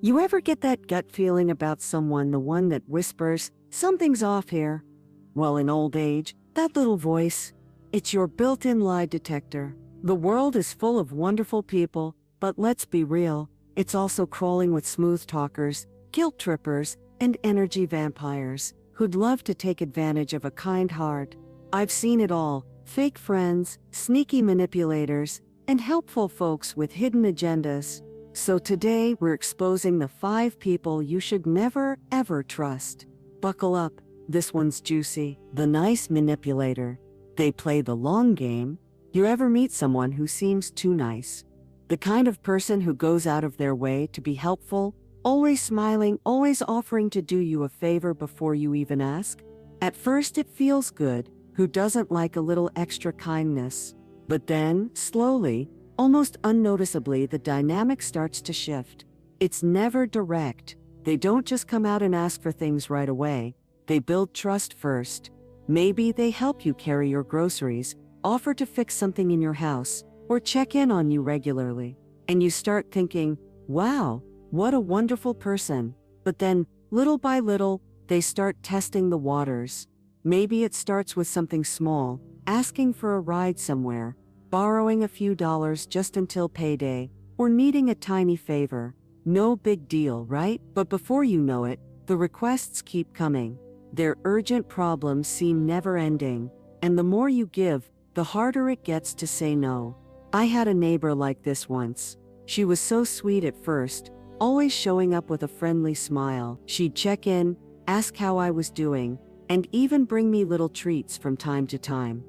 You ever get that gut feeling about someone, the one that whispers, "Something's off here"? Well, in old age, that little voice, it's your built-in lie detector. The world is full of wonderful people, but let's be real, it's also crawling with smooth talkers, guilt trippers, and energy vampires who'd love to take advantage of a kind heart. I've seen it all: fake friends, sneaky manipulators, and helpful folks with hidden agendas. So today we're exposing the 5 people you should never, ever trust. Buckle up, this one's juicy. The nice manipulator. They play the long game. You ever meet someone who seems too nice? The kind of person who goes out of their way to be helpful, always smiling, always offering to do you a favor before you even ask? At first it feels good. Who doesn't like a little extra kindness? But then, slowly, almost unnoticeably, the dynamic starts to shift. It's never direct. They don't just come out and ask for things right away. They build trust first. Maybe they help you carry your groceries, offer to fix something in your house, or check in on you regularly. And you start thinking, wow, what a wonderful person. But then, little by little, they start testing the waters. Maybe it starts with something small, asking for a ride somewhere, borrowing a few dollars just until payday, or needing a tiny favor. No big deal, right? But before you know it, the requests keep coming. Their urgent problems seem never-ending, and the more you give, the harder it gets to say no. I had a neighbor like this once. She was so sweet at first, always showing up with a friendly smile. She'd check in, ask how I was doing, and even bring me little treats from time to time.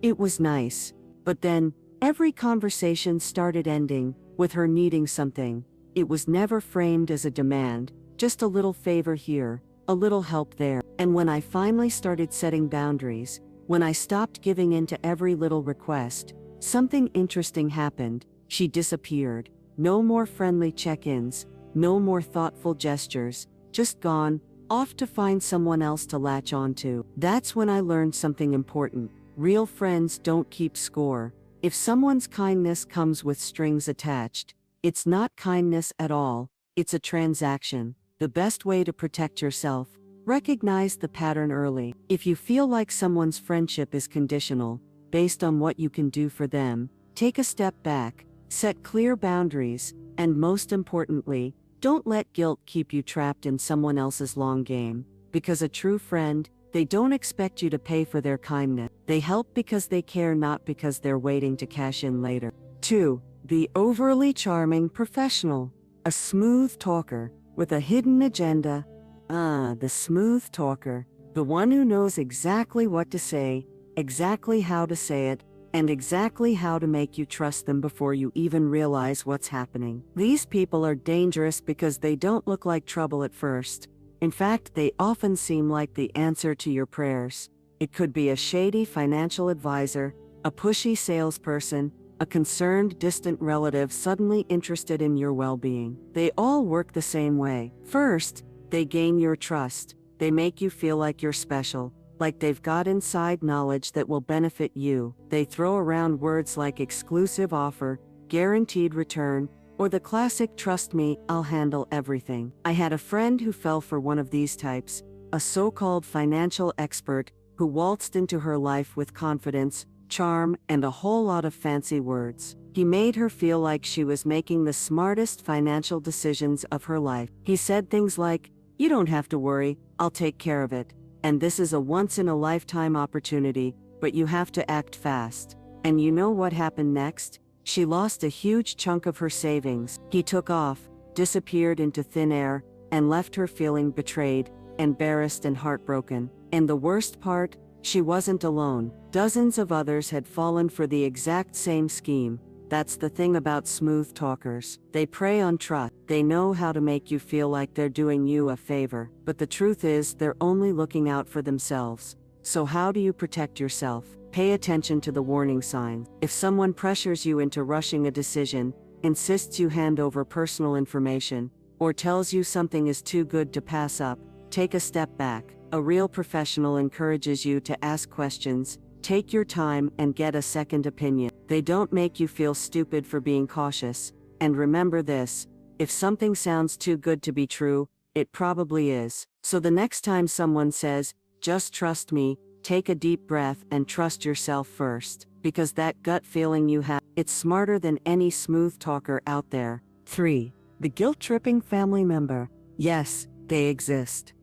It was nice. But then, every conversation started ending with her needing something. It was never framed as a demand, just a little favor here, a little help there. And when I finally started setting boundaries, when I stopped giving in to every little request, something interesting happened. She disappeared. No more friendly check-ins, no more thoughtful gestures, just gone, off to find someone else to latch onto. That's when I learned something important. Real friends don't keep score. If someone's kindness comes with strings attached, it's not kindness at all, it's a transaction. The best way to protect yourself: recognize the pattern early. If you feel like someone's friendship is conditional, based on what you can do for them, take a step back, set clear boundaries, and most importantly, don't let guilt keep you trapped in someone else's long game. Because a true friend, they don't expect you to pay for their kindness. They help because they care, not because they're waiting to cash in later. 2. The overly charming professional. A smooth talker with a hidden agenda. The smooth talker. The one who knows exactly what to say, exactly how to say it, and exactly how to make you trust them before you even realize what's happening. These people are dangerous because they don't look like trouble at first. In fact, they often seem like the answer to your prayers. It could be a shady financial advisor, a pushy salesperson, a concerned distant relative suddenly interested in your well-being. They all work the same way. First, they gain your trust. They make you feel like you're special, like they've got inside knowledge that will benefit you. They throw around words like exclusive offer, guaranteed return, or the classic "trust me, I'll handle everything." I had a friend who fell for one of these types, a so-called financial expert who waltzed into her life with confidence, charm, and a whole lot of fancy words. He made her feel like she was making the smartest financial decisions of her life. He said things like, "You don't have to worry, I'll take care of it. And this is a once-in-a-lifetime opportunity, but you have to act fast." And you know what happened next? She lost a huge chunk of her savings. He took off, disappeared into thin air, and left her feeling betrayed, embarrassed, and heartbroken. And the worst part? She wasn't alone. Dozens of others had fallen for the exact same scheme. That's the thing about smooth talkers. They prey on trust. They know how to make you feel like they're doing you a favor. But the truth is, they're only looking out for themselves. So how do you protect yourself? Pay attention to the warning signs. If someone pressures you into rushing a decision, insists you hand over personal information, or tells you something is too good to pass up, take a step back. A real professional encourages you to ask questions, take your time, and get a second opinion. They don't make you feel stupid for being cautious. And remember this: If something sounds too good to be true, it probably is. So the next time someone says, "Just trust me," take a deep breath and trust yourself first. Because that gut feeling you have, it's smarter than any smooth talker out there. 3. The guilt-tripping family member. Yes, they exist.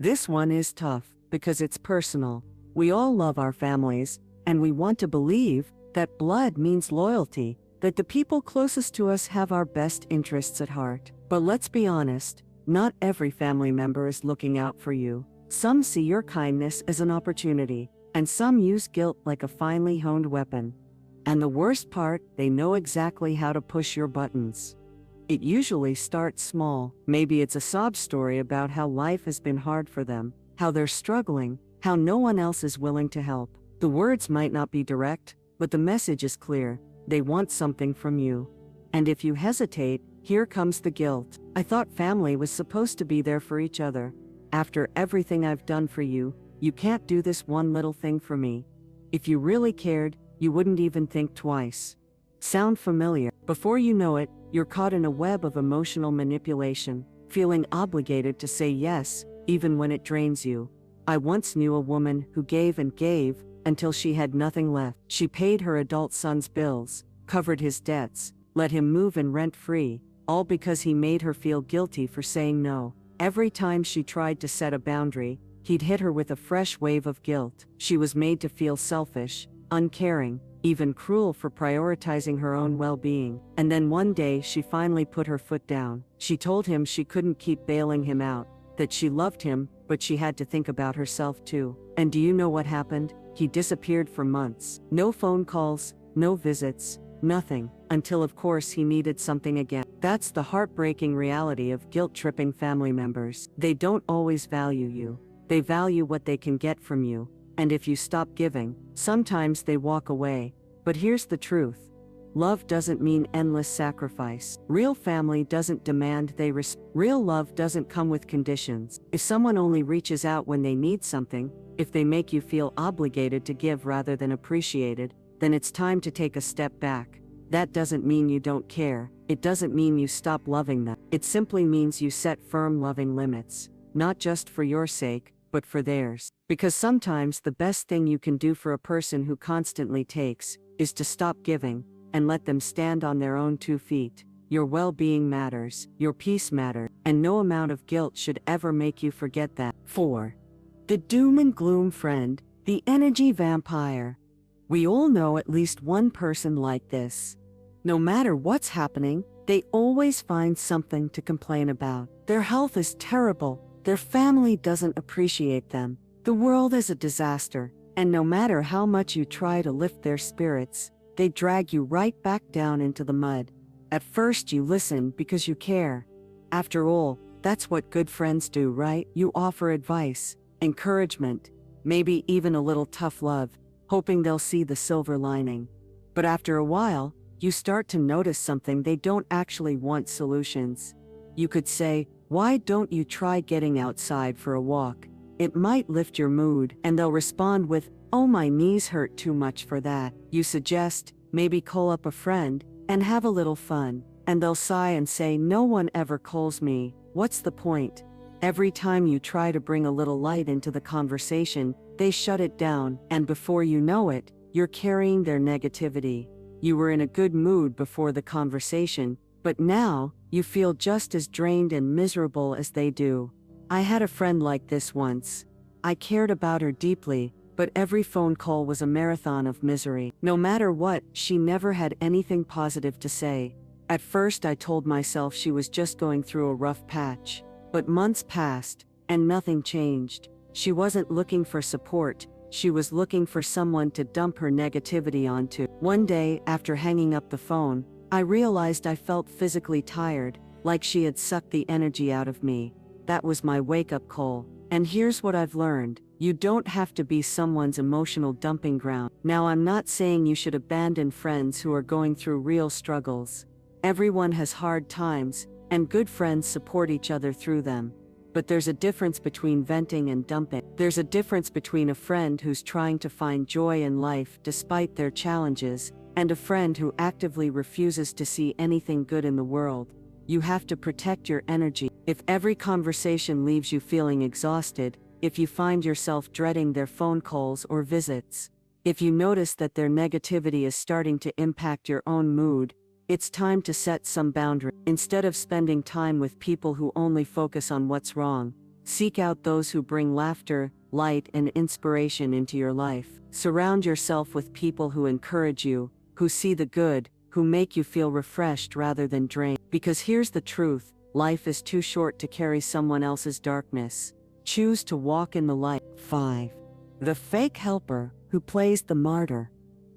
This one is tough, because it's personal. We all love our families, and we want to believe that blood means loyalty, that the people closest to us have our best interests at heart. But let's be honest, not every family member is looking out for you. Some see your kindness as an opportunity, and some use guilt like a finely honed weapon. And the worst part, they know exactly how to push your buttons. It usually starts small. Maybe it's a sob story about how life has been hard for them, how they're struggling, how no one else is willing to help. The words might not be direct, but the message is clear. They want something from you. And if you hesitate, here comes the guilt. I thought family was supposed to be there for each other. After everything I've done for you, you can't do this one little thing for me. If you really cared, you wouldn't even think twice. Sound familiar? Before you know it, you're caught in a web of emotional manipulation, feeling obligated to say yes, even when it drains you. I once knew a woman who gave and gave until she had nothing left. She paid her adult son's bills, covered his debts, let him move in rent-free, all because he made her feel guilty for saying no. Every time she tried to set a boundary, he'd hit her with a fresh wave of guilt. She was made to feel selfish, uncaring, even cruel for prioritizing her own well-being. And then one day she finally put her foot down. She told him she couldn't keep bailing him out, that she loved him, but she had to think about herself too. And do you know what happened? He disappeared for months. No phone calls, no visits, nothing, until of course he needed something again. That's the heartbreaking reality of guilt-tripping family members. They don't always value you. They value what they can get from you. And if you stop giving, sometimes they walk away. But here's the truth. Love doesn't mean endless sacrifice. Real family doesn't demand they respect. Real love doesn't come with conditions. If someone only reaches out when they need something, if they make you feel obligated to give rather than appreciated, then it's time to take a step back. That doesn't mean you don't care. It doesn't mean you stop loving them. It simply means you set firm loving limits, not just for your sake, but for theirs. Because sometimes the best thing you can do for a person who constantly takes is to stop giving and let them stand on their own 2 feet. Your well-being matters, your peace matters, and no amount of guilt should ever make you forget that. 4. The doom and gloom friend, the energy vampire. We all know at least one person like this. No matter what's happening, they always find something to complain about. Their health is terrible. Their family doesn't appreciate them. The world is a disaster, and no matter how much you try to lift their spirits, they drag you right back down into the mud. At first you listen because you care. After all, that's what good friends do, right? You offer advice, encouragement, maybe even a little tough love, hoping they'll see the silver lining. But after a while, you start to notice something. They don't actually want solutions. You could say, "Why don't you try getting outside for a walk? It might lift your mood." And they'll respond with, "Oh, my knees hurt too much for that." You suggest, "Maybe call up a friend and have a little fun." And they'll sigh and say, "No one ever calls me. What's the point?" Every time you try to bring a little light into the conversation, they shut it down, and before you know it, you're carrying their negativity. You were in a good mood before the conversation, but now, you feel just as drained and miserable as they do. I had a friend like this once. I cared about her deeply, but every phone call was a marathon of misery. No matter what, she never had anything positive to say. At first I told myself she was just going through a rough patch. But months passed, and nothing changed. She wasn't looking for support, she was looking for someone to dump her negativity onto. One day, after hanging up the phone, I realized I felt physically tired, like she had sucked the energy out of me. That was my wake-up call. And here's what I've learned. You don't have to be someone's emotional dumping ground. Now, I'm not saying you should abandon friends who are going through real struggles. Everyone has hard times, and good friends support each other through them. But there's a difference between venting and dumping. There's a difference between a friend who's trying to find joy in life despite their challenges, and a friend who actively refuses to see anything good in the world. You have to protect your energy. If every conversation leaves you feeling exhausted, if you find yourself dreading their phone calls or visits, if you notice that their negativity is starting to impact your own mood, it's time to set some boundaries. Instead of spending time with people who only focus on what's wrong, seek out those who bring laughter, light, and inspiration into your life. Surround yourself with people who encourage you, who see the good, who make you feel refreshed rather than drained. Because here's the truth, life is too short to carry someone else's darkness. Choose to walk in the light. 5. The fake helper who plays the martyr.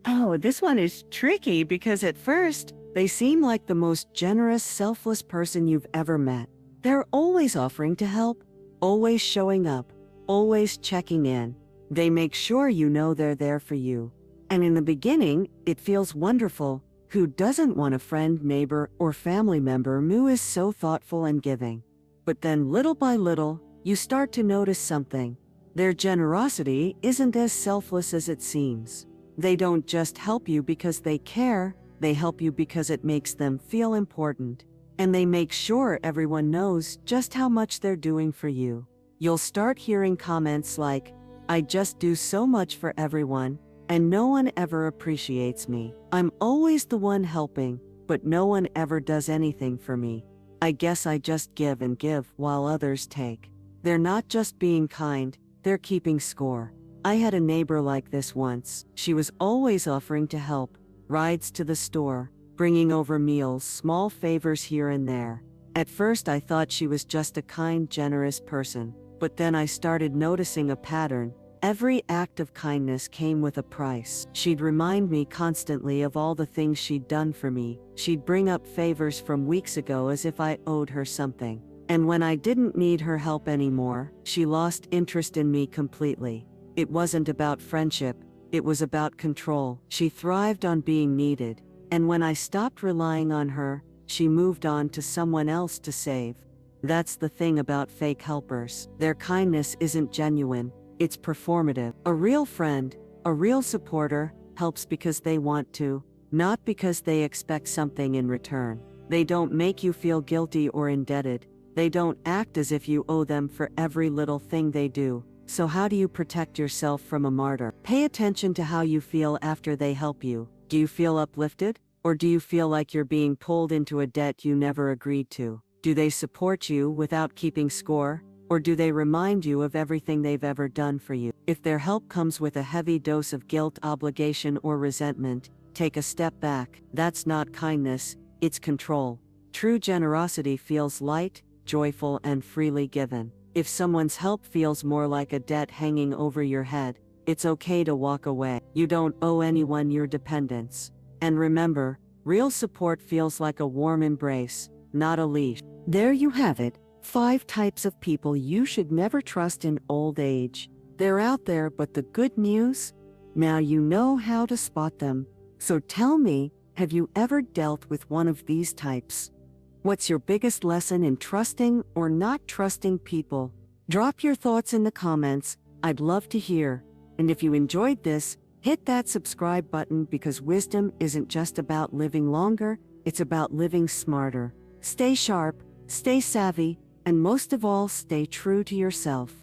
Oh, this one is tricky because at first, they seem like the most generous, selfless person you've ever met. They're always offering to help, always showing up, always checking in. They make sure you know they're there for you. And in the beginning, it feels wonderful. Who doesn't want a friend, neighbor, or family member who is so thoughtful and giving? But then little by little, you start to notice something. Their generosity isn't as selfless as it seems. They don't just help you because they care, they help you because it makes them feel important. And they make sure everyone knows just how much they're doing for you. You'll start hearing comments like, "I just do so much for everyone, and no one ever appreciates me. I'm always the one helping, but no one ever does anything for me. I guess I just give and give while others take." They're not just being kind, they're keeping score. I had a neighbor like this once. She was always offering to help, rides to the store, bringing over meals, small favors here and there. At first I thought she was just a kind, generous person, but then I started noticing a pattern. Every act of kindness came with a price. She'd remind me constantly of all the things she'd done for me. She'd bring up favors from weeks ago as if I owed her something. And when I didn't need her help anymore, she lost interest in me completely. It wasn't about friendship, it was about control. She thrived on being needed, and when I stopped relying on her, she moved on to someone else to save. That's the thing about fake helpers. Their kindness isn't genuine, it's performative. A real friend, a real supporter, helps because they want to, not because they expect something in return. They don't make you feel guilty or indebted. They don't act as if you owe them for every little thing they do. So how do you protect yourself from a martyr? Pay attention to how you feel after they help you. Do you feel uplifted? Or do you feel like you're being pulled into a debt you never agreed to? Do they support you without keeping score? Or do they remind you of everything they've ever done for you? If their help comes with a heavy dose of guilt, obligation, or resentment, take a step back. That's not kindness, it's control. True generosity feels light, joyful, and freely given. If someone's help feels more like a debt hanging over your head, it's okay to walk away. You don't owe anyone your dependence. And remember, real support feels like a warm embrace, not a leash. There you have it, 5 types of people you should never trust in old age. They're out there, but the good news? Now you know how to spot them. So tell me, have you ever dealt with one of these types? What's your biggest lesson in trusting or not trusting people? Drop your thoughts in the comments, I'd love to hear. And if you enjoyed this, hit that subscribe button because wisdom isn't just about living longer, it's about living smarter. Stay sharp, stay savvy, and most of all, stay true to yourself.